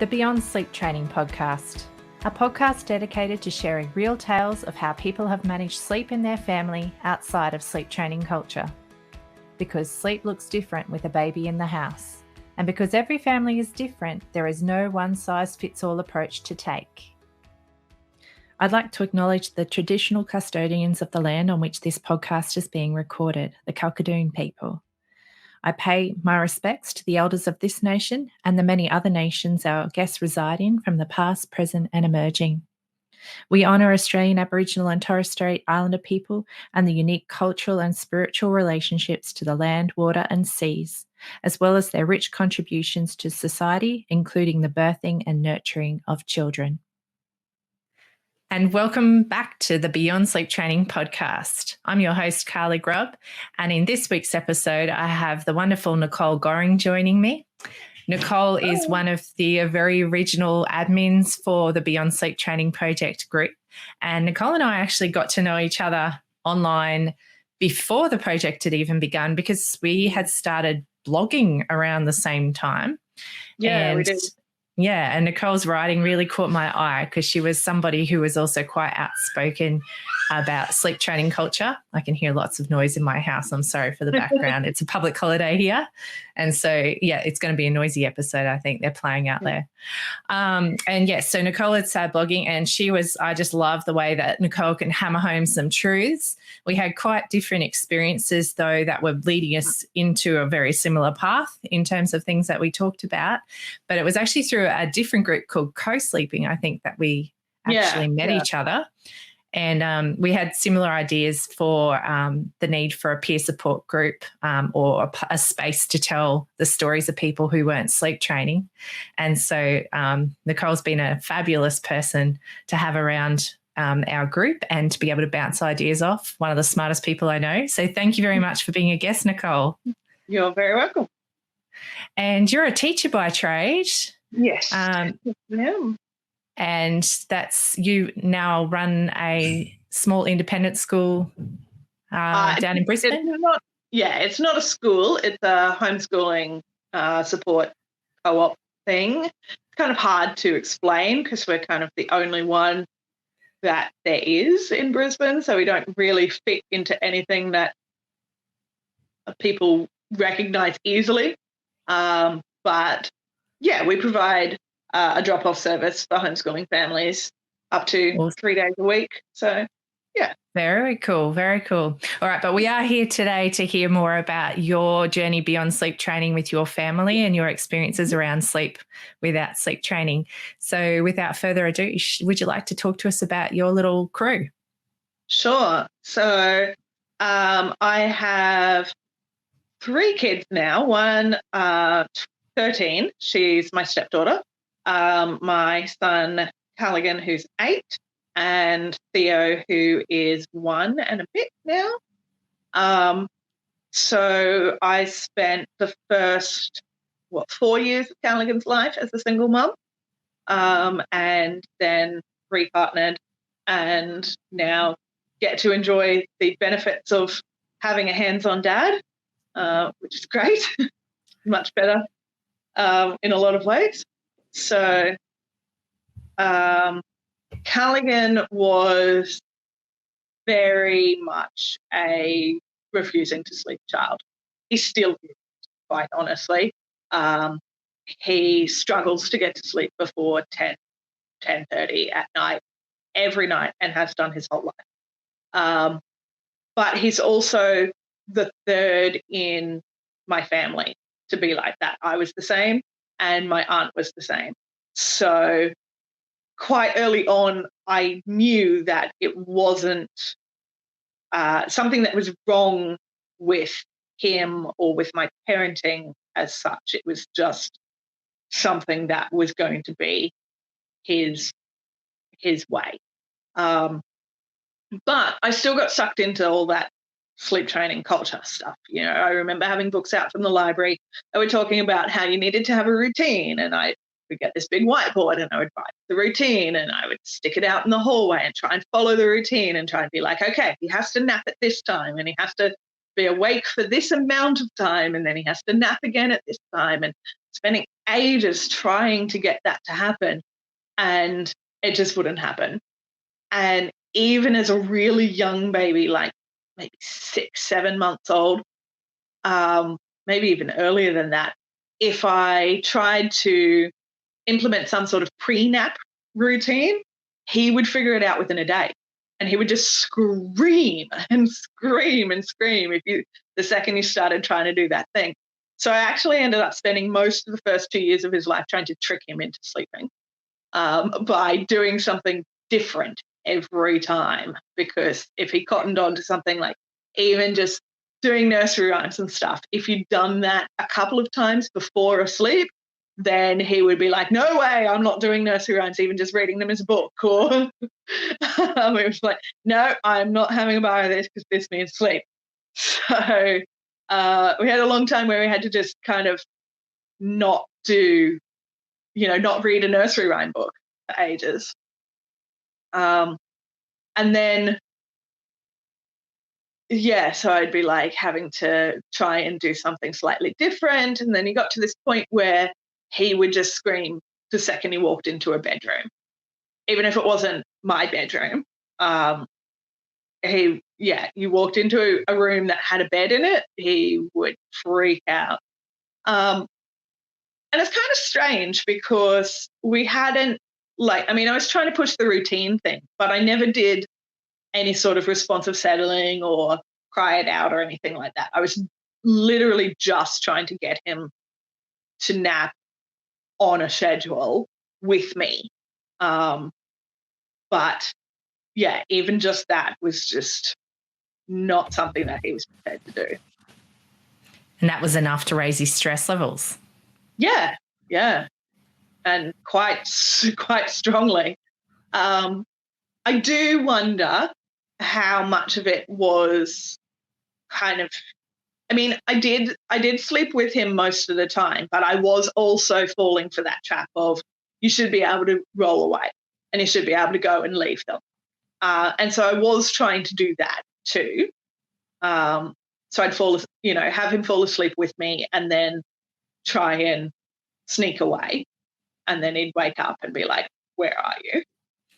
the Beyond Sleep Training podcast, a podcast dedicated to sharing real tales of how people have managed sleep in their family outside of sleep training culture. Because sleep looks different with a baby in the house, and because every family is different, there is no one-size-fits-all approach to take. I'd like to acknowledge the traditional custodians of the land on which this podcast is being recorded, the Kalkadoon people. I pay my respects to the elders of this nation and the many other nations our guests reside in from the past, present and emerging. We honour Australian Aboriginal and Torres Strait Islander people and the unique cultural and spiritual relationships to the land, water and seas, as well as their rich contributions to society, including the birthing and nurturing of children. And welcome back to the Beyond Sleep Training podcast. I'm your host, Carly Grubb, and in this week's episode, I have the wonderful Nicole Gorring joining me. Nicole is one of the very original admins for the Beyond Sleep Training Project group, and Nicole and I actually got to know each other online before the project had even begun because we had started blogging around the same time. Yeah, we did. Yeah, and Nicole's writing really caught my eye because she was somebody who was also quite outspoken about sleep training culture. I can hear lots of noise in my house. I'm sorry for the background. It's a public holiday here. And so, yeah, it's going to be a noisy episode. I think they're playing out there. And yes, so Nicole had started blogging and I just love the way that Nicole can hammer home some truths. We had quite different experiences, though, that were leading us into a very similar path in terms of things that we talked about. But it was actually through a different group called Co-Sleeping, I think, that we actually met each other. And we had similar ideas for the need for a peer support group or a space to tell the stories of people who weren't sleep training. And so Nicole's been a fabulous person to have around our group and to be able to bounce ideas off. One of the smartest people I know. So thank you very much for being a guest, Nicole. You're very welcome. And you're a teacher by trade. Yes. I am. And you now run a small independent school down in Brisbane? It's not a school. It's a homeschooling support co-op thing. It's kind of hard to explain because we're kind of the only one that there is in Brisbane, so we don't really fit into anything that people recognise easily. But, yeah, we provide a drop-off service for homeschooling families up to 3 days a week. So, yeah. Very cool. Very cool. All right. But we are here today to hear more about your journey beyond sleep training with your family and your experiences around sleep without sleep training. So without further ado, would you like to talk to us about your little crew? Sure. So I have 3 kids now. One, 13. She's my stepdaughter. My son, Callaghan, who's 8, and Theo, who is 1 and a bit now. So I spent the first, 4 years of Callaghan's life as a single mum, and then repartnered and now get to enjoy the benefits of having a hands-on dad, which is great, much better in a lot of ways. So Callaghan was very much a refusing to sleep child. He still is, quite honestly. He struggles to get to sleep before 10:30 at night, every night, and has done his whole life. But he's also the third in my family to be like that. I was the same, and my aunt was the same. So quite early on, I knew that it wasn't something that was wrong with him or with my parenting as such. It was just something that was going to be his way. But I still got sucked into all that sleep training culture stuff. You know, I remember having books out from the library that were talking about how you needed to have a routine, and I would get this big whiteboard and I would write the routine and I would stick it out in the hallway and try and follow the routine and try and be like, okay, he has to nap at this time and he has to be awake for this amount of time and then he has to nap again at this time. And spending ages trying to get that to happen, and it just wouldn't happen. And even as a really young baby, like maybe 6, 7 months old, maybe even earlier than that, if I tried to implement some sort of pre-nap routine, he would figure it out within a day. And he would just scream and scream and scream the second he started trying to do that thing. So I actually ended up spending most of the first 2 years of his life trying to trick him into sleeping by doing something different every time. Because if he cottoned on to something like even just doing nursery rhymes and stuff, if you'd done that a couple of times before asleep, then he would be like, no way, I'm not doing nursery rhymes, even just reading them as a book. Or it was like, no, I'm not having a bar of this because this means sleep. So we had a long time where we had to just kind of not read a nursery rhyme book for ages. And then, so I'd be like having to try and do something slightly different. And then he got to this point where he would just scream the second he walked into a bedroom, even if it wasn't my bedroom. You walked into a room that had a bed in it, he would freak out. And it's kind of strange because we hadn't, I was trying to push the routine thing, but I never did any sort of responsive settling or cry it out or anything like that. I was literally just trying to get him to nap on a schedule with me. But yeah, even just that was just not something that he was prepared to do. And that was enough to raise his stress levels. Yeah. And quite strongly. I do wonder how much of it was kind of, I did sleep with him most of the time, but I was also falling for that trap of you should be able to roll away and you should be able to go and leave them. And so I was trying to do that too. So I'd have him fall asleep with me and then try and sneak away. And then he'd wake up and be like, where are you?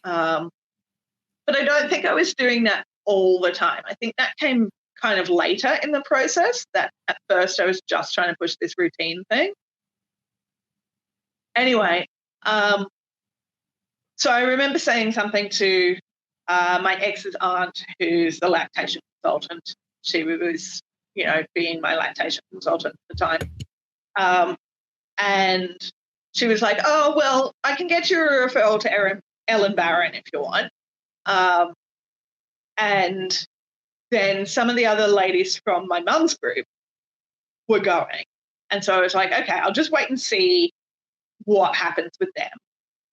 But I don't think I was doing that all the time. I think that came kind of later in the process, that at first I was just trying to push this routine thing. Anyway, so I remember saying something to my ex's aunt, who's the lactation consultant. She was, being my lactation consultant at the time. And she was like, oh, well, I can get you a referral to Ellen Barron if you want. And then some of the other ladies from my mum's group were going. And so I was like, okay, I'll just wait and see what happens with them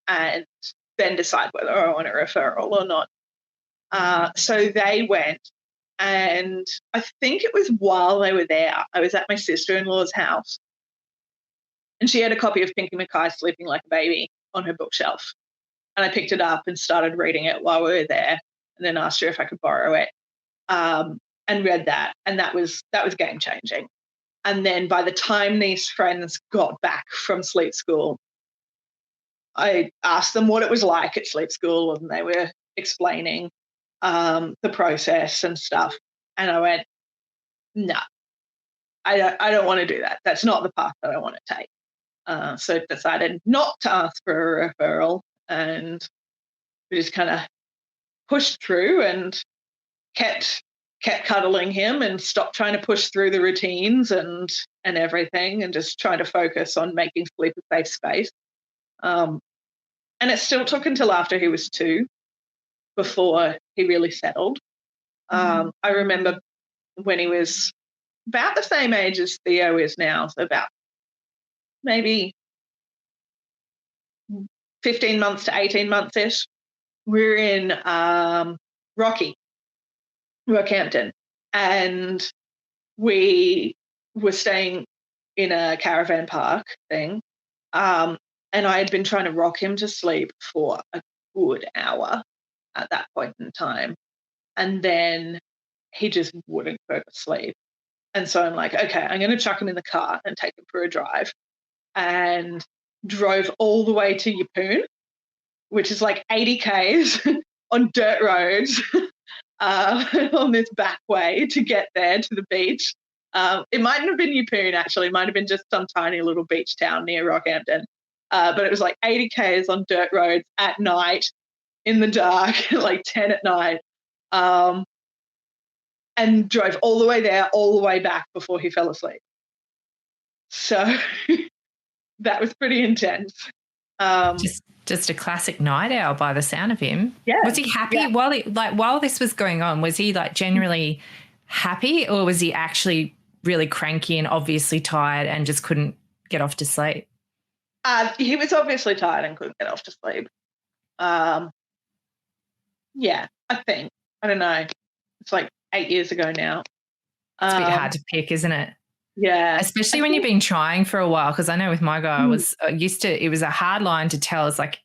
and then decide whether I want a referral or not. So they went, and I think it was while they were there, I was at my sister-in-law's house, and she had a copy of Pinkie Mackay Sleeping Like a Baby on her bookshelf. And I picked it up and started reading it while we were there, and then asked her if I could borrow it, and read that. And that was game-changing. And then by the time these friends got back from sleep school, I asked them what it was like at sleep school, and they were explaining the process and stuff. And I went, no, I don't want to do that. That's not the path that I want to take. So I decided not to ask for a referral, and we just kind of pushed through and kept cuddling him and stopped trying to push through the routines and everything, and just trying to focus on making sleep a safe space. And it still took until after he was 2 before he really settled. I remember when he was about the same age as Theo is now, so about maybe 15 months to 18 months-ish, we're in Rockhampton, and we were staying in a caravan park thing, and I had been trying to rock him to sleep for a good hour at that point in time, and then he just wouldn't go to sleep. And so I'm like, okay, I'm going to chuck him in the car and take him for a drive. and drove all the way to Yeppoon, which is like 80 k's on dirt roads on this back way to get there to the beach. It mightn't have been Yeppoon, actually. It might have been just some tiny little beach town near Rockhampton. But it was like 80 k's on dirt roads at night in the dark, like 10 at night, and drove all the way there, all the way back before he fell asleep. So that was pretty intense. Just a classic night owl by the sound of him. Yeah. Was he happy while this was going on? Was he like generally happy, or was he actually really cranky and obviously tired and just couldn't get off to sleep? He was obviously tired and couldn't get off to sleep. Yeah, I think. I don't know. It's like 8 years ago now. It's a bit hard to pick, isn't it? Yeah. Especially when you've been trying for a while, because I know with my guy, it was a hard line to tell. It's like,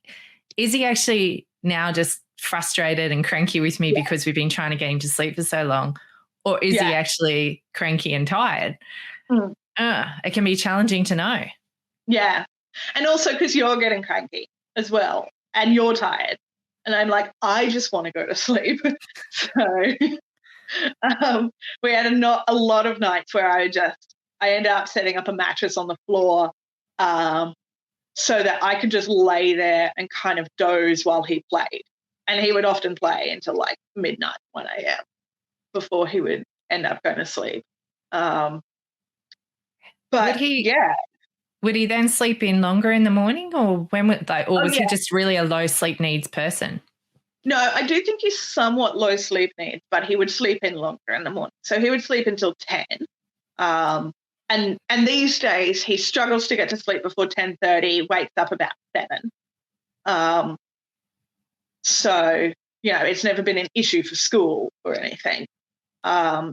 is he actually now just frustrated and cranky with me because we've been trying to get him to sleep for so long? Or is he actually cranky and tired? It can be challenging to know. Yeah. And also because you're getting cranky as well and you're tired. And I'm like, I just want to go to sleep. So we had a lot of nights where I ended up setting up a mattress on the floor so that I could just lay there and kind of doze while he played. And he would often play until like midnight, 1 a.m. before he would end up going to sleep. But would he then sleep in longer in the morning, or was he just really a low sleep needs person? No, I do think he's somewhat low sleep needs, but he would sleep in longer in the morning. So he would sleep until 10. And these days he struggles to get to sleep before 10:30, wakes up about 7. So, it's never been an issue for school or anything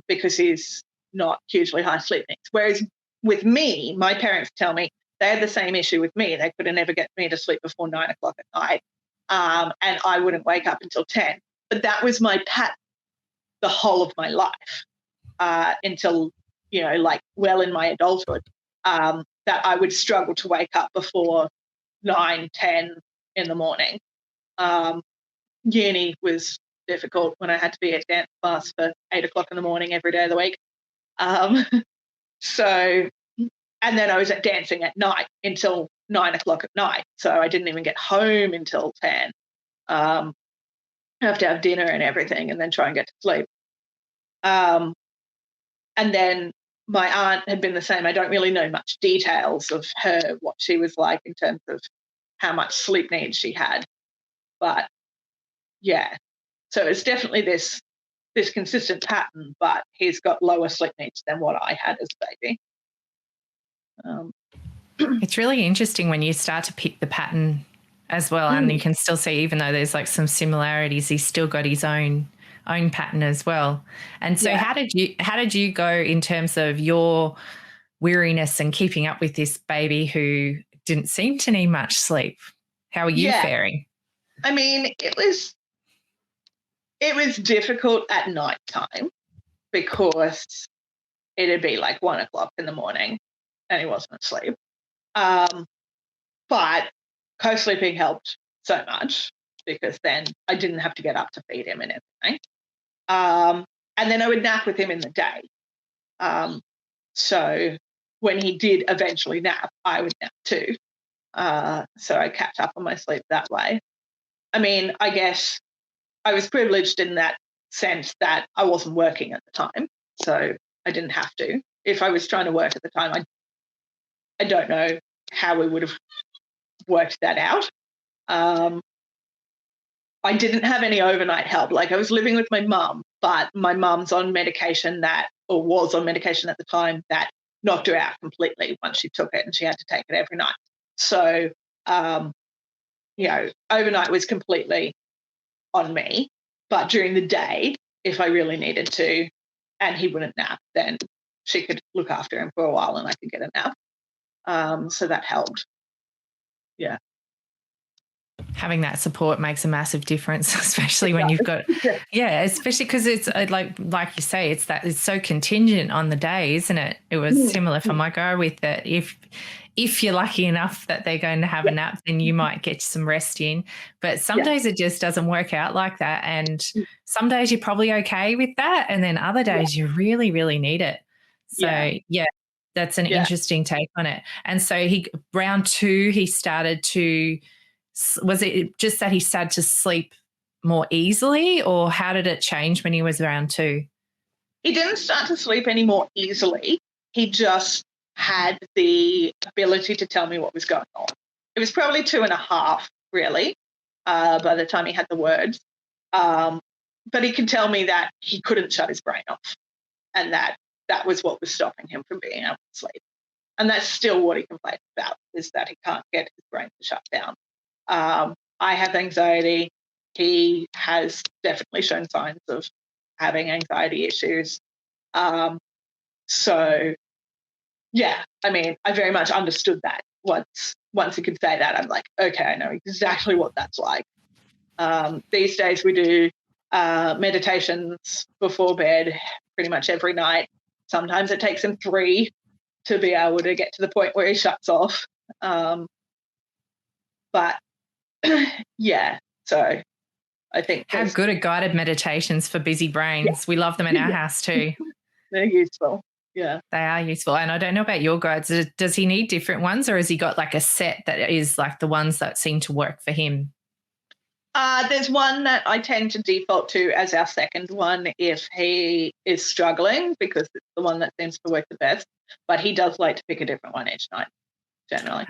because he's not hugely high sleep needs. Whereas with me, my parents tell me they had the same issue with me. They could never get me to sleep before 9 o'clock at night. And I wouldn't wake up until 10. But that was my pattern the whole of my life until, well in my adulthood, that I would struggle to wake up before 9, 10 in the morning. Uni was difficult when I had to be at dance class for 8 o'clock in the morning every day of the week. And then I was at dancing at night until 9 o'clock at night. So I didn't even get home until 10. I have to have dinner and everything and then try and get to sleep. And then my aunt had been the same. I don't really know much details of her, what she was like in terms of how much sleep needs she had. But yeah, so it's definitely this consistent pattern, but he's got lower sleep needs than what I had as a baby. It's really interesting when you start to pick the pattern as well, and you can still see, even though there's like some similarities, he's still got his own pattern as well. And so how did you go in terms of your weariness and keeping up with this baby who didn't seem to need much sleep? How are you faring? I mean, it was difficult at night time because it'd be like 1 o'clock in the morning and he wasn't asleep. But co-sleeping helped so much because then I didn't have to get up to feed him and everything. And then I would nap with him in the day. So when he did eventually nap, I would nap too. So I catch up on my sleep that way. I mean, I guess I was privileged in that sense that I wasn't working at the time, so I didn't have to. If I was trying to work at the time, I don't know how we would have worked that out. I didn't have any overnight help. Like, I was living with my mum, but my mum's on medication was on medication at the time that knocked her out completely once she took it, and she had to take it every night. So, overnight was completely on me. But during the day, if I really needed to, and he wouldn't nap, then she could look after him for a while and I could get a nap. So that helped. Yeah. Having that support makes a massive difference, especially when you've got, especially because it's like you say, it's so contingent on the day, isn't it? It was similar for my guy with that. If if you're lucky enough that they're going to have a nap, then you might get some rest in. But some days it just doesn't work out like that. And some days you're probably okay with that. And then other days you really, really need it. So, that's an interesting take on it. And so round 2, he started to, was it just that he started to sleep more easily, or how did it change when he was around 2? He didn't start to sleep any more easily. He just had the ability to tell me what was going on. It was probably 2.5, really, by the time he had the words. But he could tell me that he couldn't shut his brain off, and that was what was stopping him from being able to sleep. And that's still what he complains about, is that he can't get his brain to shut down. I have anxiety. He has definitely shown signs of having anxiety issues. So, yeah, I mean, I very much understood that. Once he could say that, I'm like, okay, I know exactly what that's like. These days we do meditations before bed pretty much every night. Sometimes it takes him 3 to be able to get to the point where he shuts off. But, yeah, so I think how good are guided meditations for busy brains? Yeah. We love them in our house too. They're useful. Yeah. They are useful. And I don't know about your guides. Does he need different ones, or has he got like a set that is like the ones that seem to work for him? There's one that I tend to default to as our second one if he is struggling, because it's the one that seems to work the best. But he does like to pick a different one each night, generally.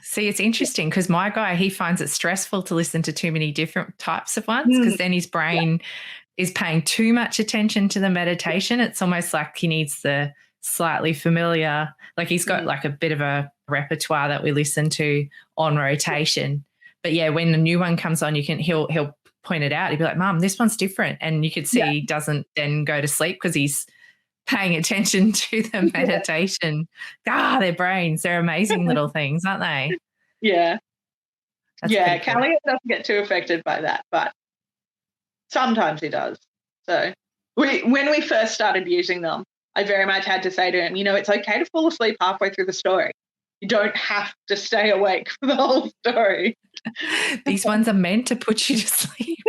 See, it's interesting because my guy, he finds it stressful to listen to too many different types of ones, because then his brain is paying too much attention to the meditation. It's almost like he needs the slightly familiar, like he's got like a bit of a repertoire that we listen to on rotation. But yeah, when the new one comes on, he'll point it out. He'll be like, Mum, this one's different. And you could see he doesn't then go to sleep because he's paying attention to the meditation. Their brains, they're amazing little things, aren't they? Yeah. That's cool. Callie doesn't get too affected by that, but sometimes he does. So when we first started using them, I very much had to say to him, it's okay to fall asleep halfway through the story. You don't have to stay awake for the whole story. These ones are meant to put you to sleep.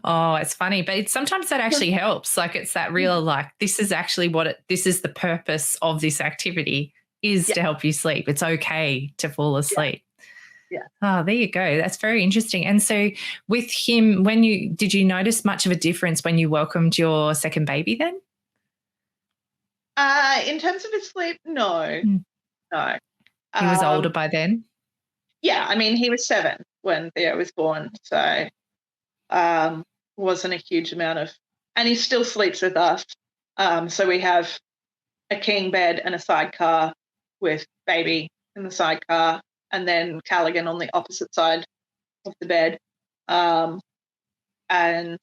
Oh, it's funny. But sometimes that actually helps. Like it's that real, like, this is actually this is the purpose of this activity, is to help you sleep. It's okay to fall asleep. Yeah. Oh, there you go. That's very interesting. And so with him, did you notice much of a difference when you welcomed your second baby then? In terms of his sleep, no. No. He was older by then? Yeah, I mean, he was 7 when Theo was born, so wasn't a huge amount of, and he still sleeps with us. So we have a king bed and a sidecar with baby in the sidecar, and then Callaghan on the opposite side of the bed. And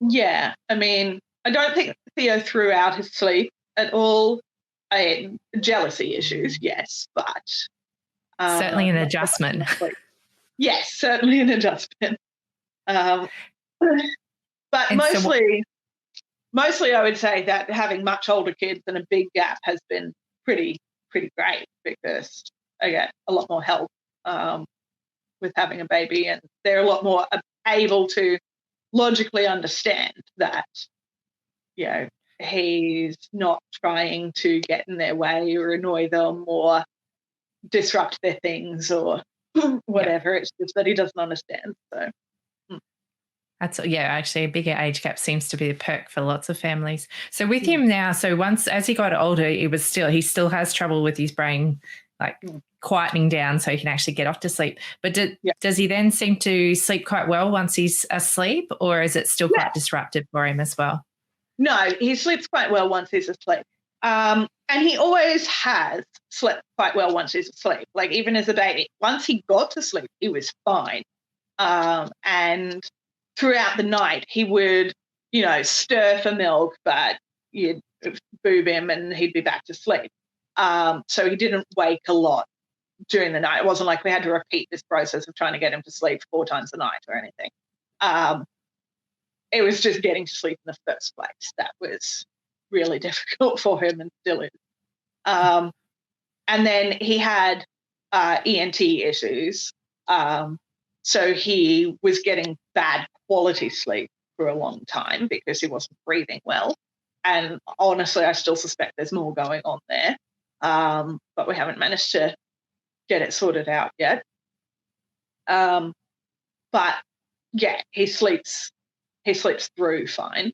yeah, I mean, I don't think Theo threw out his sleep at all. Jealousy issues, yes, but certainly an adjustment. Yes, certainly an adjustment. But mostly I would say that having much older kids and a big gap has been pretty great, because I get a lot more help with having a baby, and they're a lot more able to logically understand that, he's not trying to get in their way or annoy them or disrupt their things or whatever. It's just that he doesn't understand. So that's actually a bigger age gap seems to be a perk for lots of families. So with him now, so once as he got older, he still has trouble with his brain like quietening down so he can actually get off to sleep. But does he then seem to sleep quite well once he's asleep, or is it still quite disruptive for him as well? No, he sleeps quite well once he's asleep. And he always has slept quite well once he's asleep. Like even as a baby, once he got to sleep, he was fine. And throughout the night, he would, stir for milk, but you'd boob him and he'd be back to sleep. So he didn't wake a lot during the night. It wasn't like we had to repeat this process of trying to get him to sleep 4 times a night or anything. It was just getting to sleep in the first place that was really difficult for him, and still is. And then he had ENT issues. So he was getting bad quality sleep for a long time because he wasn't breathing well. And honestly, I still suspect there's more going on there. But we haven't managed to get it sorted out yet. But yeah, he sleeps through fine.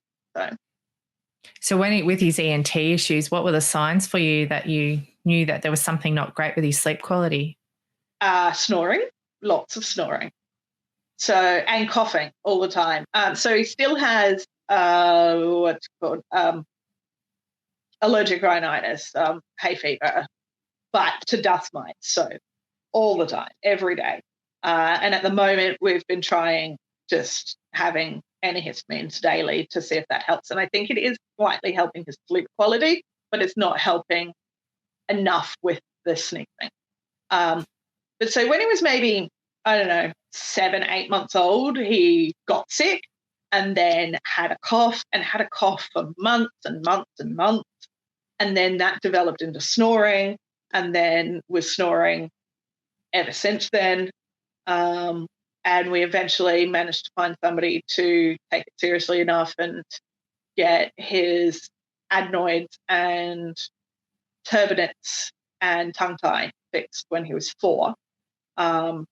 So when with his ENT issues, what were the signs for you that you knew that there was something not great with his sleep quality? Snoring, lots of snoring. So, and coughing all the time. So he still has what's called allergic rhinitis, hay fever, but to dust mites. So all the time, every day. And at the moment, we've been trying just having antihistamines daily to see if that helps. And I think it is slightly helping his sleep quality, but it's not helping enough with the sneezing. But so when he was maybe, I don't know, 7, 8 months old, he got sick and then had a cough for months and months and months. And then that developed into snoring and then was snoring ever since then. And we eventually managed to find somebody to take it seriously enough and get his adenoids and turbinates and tongue tie fixed when he was 4. And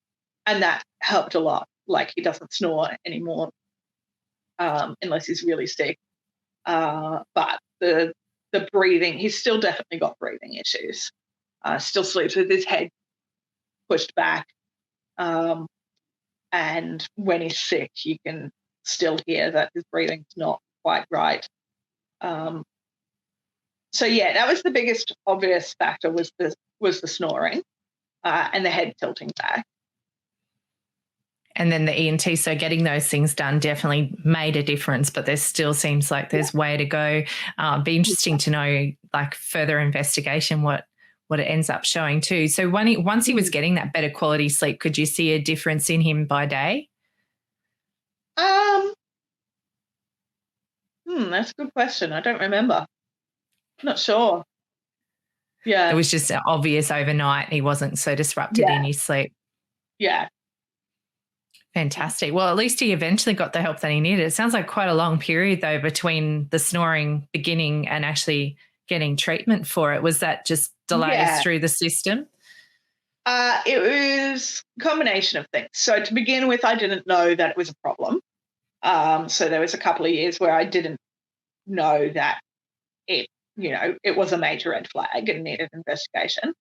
that helped a lot. Like, he doesn't snore anymore unless he's really sick. But the breathing, he's still definitely got breathing issues. Still sleeps with his head pushed back. And when he's sick, you can still hear that his breathing's not quite right. So yeah, that was the biggest obvious factor was the snoring and the head tilting back. And then the ENT, so getting those things done definitely made a difference, but there still seems like there's way to go. Be interesting to know, like, further investigation, what it ends up showing too. So once he was getting that better quality sleep, could you see a difference in him by day? That's a good question. I don't remember. Not sure. Yeah. It was just obvious overnight. He wasn't so disrupted in his sleep. Yeah. Fantastic. Well, at least he eventually got the help that he needed. It sounds like quite a long period, though, between the snoring beginning and actually getting treatment for it. Was that just delays through the system? It was a combination of things. So to begin with, I didn't know that it was a problem. So there was a couple of years where I didn't know that it was a major red flag and needed investigation.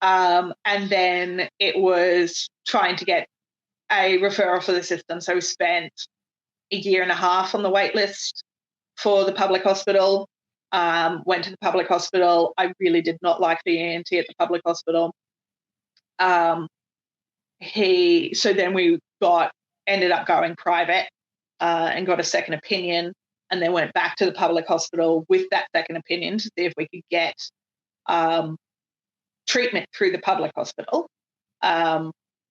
And then it was trying to get a referral for the system. So we spent a year and a half on the wait list for the public hospital. Went to the public hospital. I really did not like the ENT at the public hospital. So then we ended up going private and got a second opinion, and then went back to the public hospital with that second opinion to see if we could get treatment through the public hospital.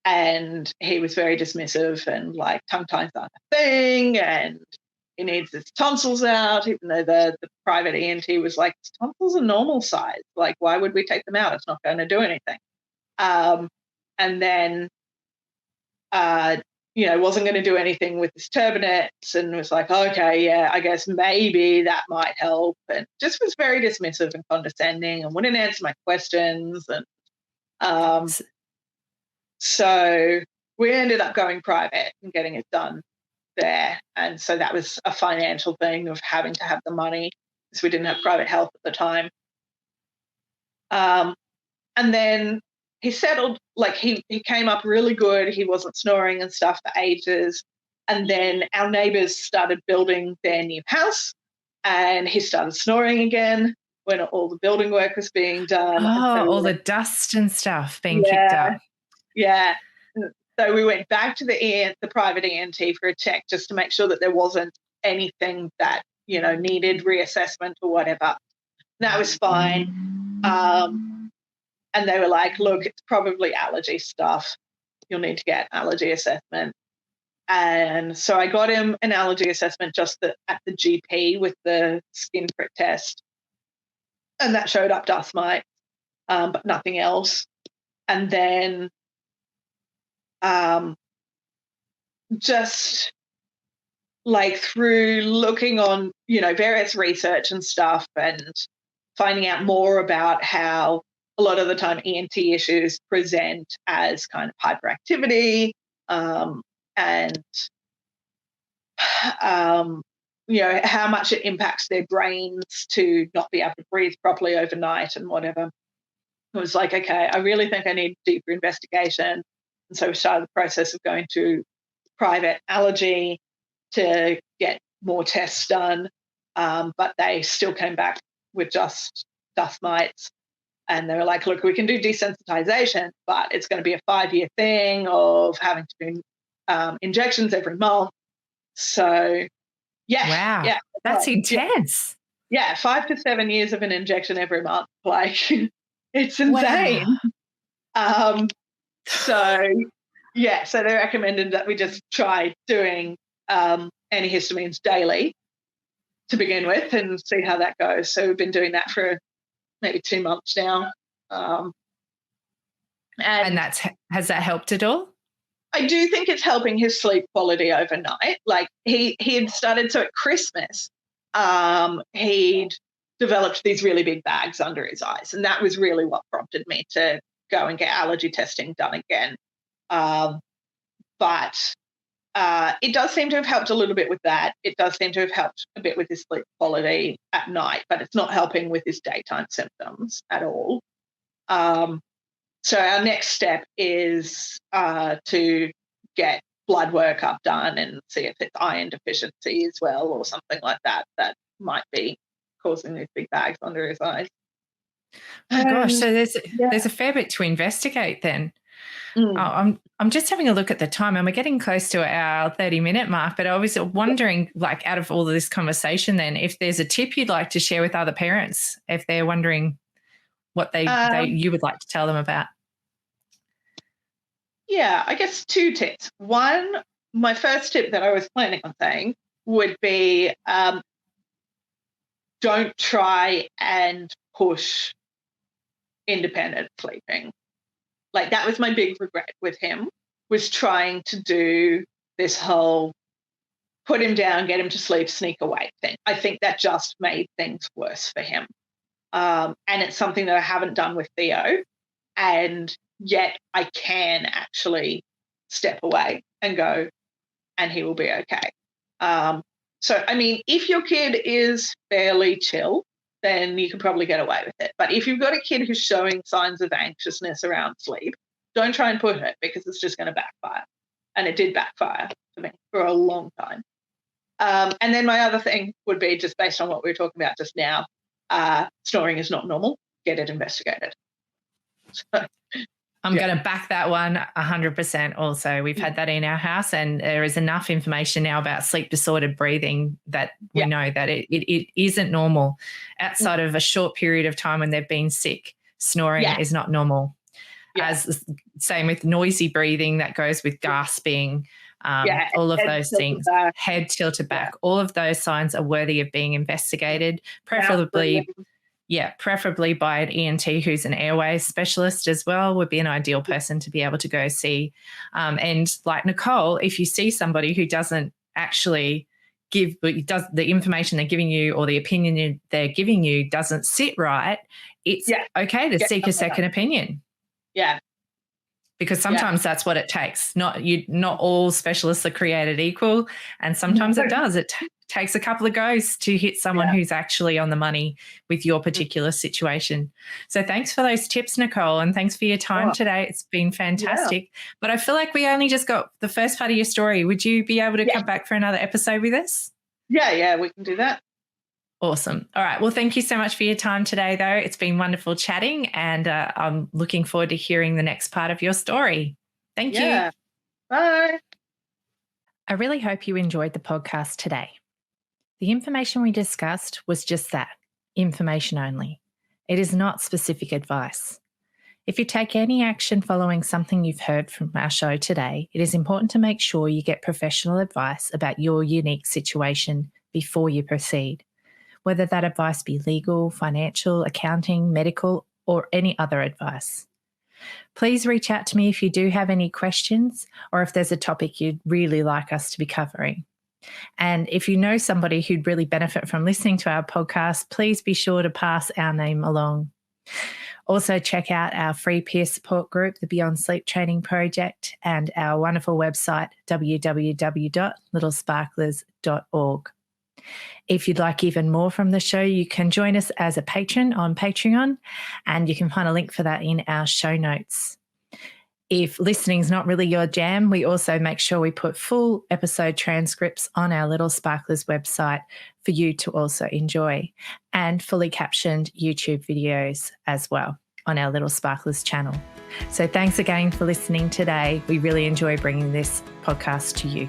And he was very dismissive and like, tongue ties aren't a thing and he needs his tonsils out, even though the private ENT was like, his tonsils are normal size. Like, why would we take them out? It's not going to do anything. And then, wasn't going to do anything with his turbinates and was like, okay, yeah, I guess maybe that might help. And just was very dismissive and condescending and wouldn't answer my questions. And so we ended up going private and getting it done there. And so that was a financial thing of having to have the money because we didn't have private health at the time. And then he settled, like he came up really good. He wasn't snoring and stuff for ages. And then our neighbours started building their new house and he started snoring again when all the building work was being done. Oh, all the dust and stuff being kicked up. Yeah. So we went back to the private ENT for a check just to make sure that there wasn't anything that, needed reassessment or whatever. That was fine. And they were like, look, it's probably allergy stuff. You'll need to get allergy assessment. And so I got him an allergy assessment just at the GP with the skin prick test. And that showed up dust mite. but nothing else. And then just like through looking on, various research and stuff and finding out more about how a lot of the time ENT issues present as kind of hyperactivity, and how much it impacts their brains to not be able to breathe properly overnight and whatever. It was like, okay, I really think I need deeper investigation. And so we started the process of going to private allergy to get more tests done. But they still came back with just dust mites. And they were like, look, we can do desensitization, but it's going to be a 5-year thing of having to do injections every month. So, yeah. Wow. Yeah. That's intense. Yeah, 5 to 7 years of an injection every month. Like, it's insane. Wow. So they recommended that we just try doing antihistamines daily to begin with and see how that goes. So we've been doing that for maybe 2 months now. And has that helped at all? I do think it's helping his sleep quality overnight. Like he had started, so at Christmas, he'd developed these really big bags under his eyes. And that was really what prompted me to go and get allergy testing done again. But it does seem to have helped a little bit with that. It does seem to have helped a bit with his sleep quality at night, but it's not helping with his daytime symptoms at all. So our next step is to get blood workup done and see if it's iron deficiency as well or something like that might be causing these big bags under his eyes. Oh my gosh, so there's a fair bit to investigate then. I'm just having a look at the time and we're getting close to our 30-minute mark, but I was wondering, like, out of all of this conversation then, if there's a tip you'd like to share with other parents if they're wondering what you would like to tell them about. Yeah, I guess 2 tips. One, my first tip that I was planning on saying would be don't try and push independent sleeping. Like that was my big regret with him, was trying to do this whole put him down, get him to sleep, sneak away thing. I think that just made things worse for him. And it's something that I haven't done with Theo. And yet I can actually step away and go, and he will be okay. So, I mean, if your kid is fairly chill, then you can probably get away with it. But if you've got a kid who's showing signs of anxiousness around sleep, don't try and push it because it's just going to backfire. And it did backfire for me for a long time. And then my other thing would be, just based on what we were talking about just now, snoring is not normal. Get it investigated. So, I'm going to back that one 100% also. We've had that in our house and there is enough information now about sleep disordered breathing that we know that it isn't normal. Outside of a short period of time when they've been sick, snoring is not normal. As same with noisy breathing, that goes with gasping, all of those things, head tilted back. All of those signs are worthy of being investigated, preferably by an ENT who's an airways specialist as well would be an ideal person to be able to go see. And like Nicole, if you see somebody who doesn't actually the information they're giving you or the opinion they're giving you doesn't sit right, it's okay to seek a second opinion. Yeah. Because sometimes that's what it takes. Not all specialists are created equal, and sometimes it does. It takes a couple of goes to hit someone who's actually on the money with your particular situation. So thanks for those tips, Nicole, and thanks for your time today. It's been fantastic. But I feel like we only just got the first part of your story. Would you be able to come back for another episode with us? Yeah, we can do that. Awesome. All right. Well, thank you so much for your time today, though. It's been wonderful chatting, and I'm looking forward to hearing the next part of your story. Thank you. Bye. I really hope you enjoyed the podcast today. The information we discussed was just that, information only. It is not specific advice. If you take any action following something you've heard from our show today, it is important to make sure you get professional advice about your unique situation before you proceed. Whether that advice be legal, financial, accounting, medical, or any other advice. Please reach out to me if you do have any questions or if there's a topic you'd really like us to be covering. And if you know somebody who'd really benefit from listening to our podcast, please be sure to pass our name along. Also, check out our free peer support group, the Beyond Sleep Training Project, and our wonderful website, www.littlesparklers.org. If you'd like even more from the show, you can join us as a patron on Patreon, and you can find a link for that in our show notes. If listening's not really your jam, we also make sure we put full episode transcripts on our Little Sparklers website for you to also enjoy, and fully captioned YouTube videos as well on our Little Sparklers channel. So thanks again for listening today. We really enjoy bringing this podcast to you.